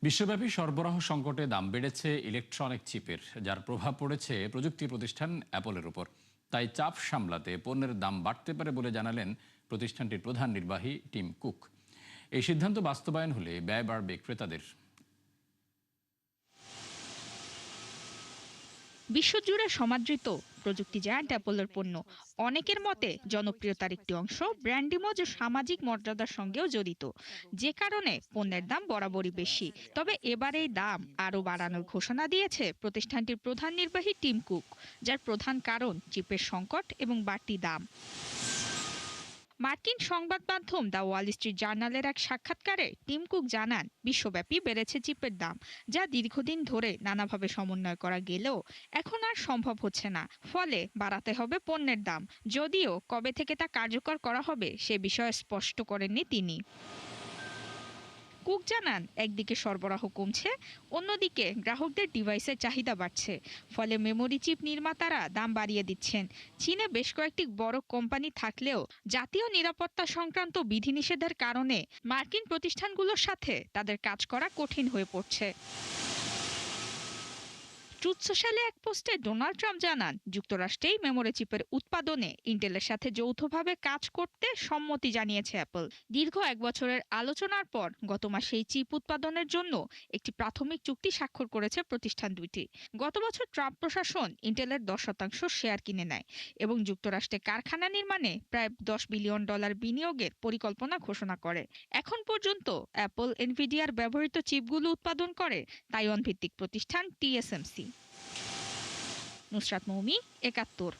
বিশ্বব্যাপী সরবরাহ সংকটে দাম বেড়েছে ইলেকট্রনিক চিপের, যার প্রভাব পড়েছে প্রযুক্তি প্রতিষ্ঠান অ্যাপলের উপর। তাই চাপ সামলাতে পণ্যের দাম বাড়তে পারে বলে জানালেন প্রতিষ্ঠানটির প্রধান নির্বাহী টিম কুক। এই সিদ্ধান্ত বাস্তবায়ন হলে ব্যয় বাড়বে ক্রেতাদের। বিশ্বজুড়ে সমাদৃত প্রযুক্তি জায়ান্ট অ্যাপলের পণ্য অনেকের মতে জনপ্রিয়তার একটি অংশ ব্র্যান্ড ইমেজ ও সামাজিক মর্যাদার সঙ্গেও জড়িত, যে কারণে পণ্যের দাম বরাবরই বেশি। তবে এবার এই দাম আরও বাড়ানোর ঘোষণা দিয়েছে প্রতিষ্ঠানটির প্রধান নির্বাহী টিম কুক, যার প্রধান কারণ চিপের সংকট এবং বাড়তি দাম। মার্কিন সংবাদ মাধ্যম দ্য ওয়াল স্ট্রিট জার্নালের এক সাক্ষাৎকারে টিম কুক জানান, বিশ্বব্যাপী বেড়েছে চিপের দাম, যা দীর্ঘদিন ধরে নানাভাবে সমন্বয় করা গেলেও এখন আর সম্ভব হচ্ছে না। ফলে বাড়াতে হবে পণ্যের দাম, যদিও কবে থেকে তা কার্যকর করা হবে সে বিষয়ে স্পষ্ট করেননি তিনি। কুক জানান, একদিকে সরবরাহ কমছে, অন্যদিকে গ্রাহকদের ডিভাইসের চাহিদা বাড়ছে, ফলে মেমোরি চিপ নির্মাতারা দাম বাড়িয়ে দিচ্ছেন। চীনে বেশ কয়েকটি বড় কোম্পানি থাকলেও জাতীয় নিরাপত্তা সংক্রান্ত বিধিনিষেধের কারণে মার্কিন প্রতিষ্ঠানগুলোর সাথে তাদের কাজ করা কঠিন হয়ে পড়ছে। ট্রুথ সোশ্যালে এক পোস্টে ডোনাল্ড ট্রাম্প জানান, যুক্তরাষ্ট্রেই মেমোরি চিপের উৎপাদনে ইন্টেলের সাথে যৌথভাবে কাজ করতে সম্মতি জানিয়েছে অ্যাপল। দীর্ঘ 1 বছরের আলোচনার পর গত মাসে এই চিপ উৎপাদনের জন্য একটি প্রাথমিক চুক্তি স্বাক্ষর করেছে প্রতিষ্ঠান দুইটি। গত বছর ট্রাম্প প্রশাসন ইন্টেলের 10% শেয়ার কিনে নেয় এবং যুক্তরাষ্ট্রে কারখানা নির্মাণে প্রায় $10 বিলিয়ন বিনিয়োগের পরিকল্পনা ঘোষণা করে। এখন পর্যন্ত অ্যাপল এনভিডিয়ার ব্যবহৃত চিপগুলো উৎপাদন করে তাইওয়ান ভিত্তিক প্রতিষ্ঠান TSMC। নুসরাত মৌমি, 71।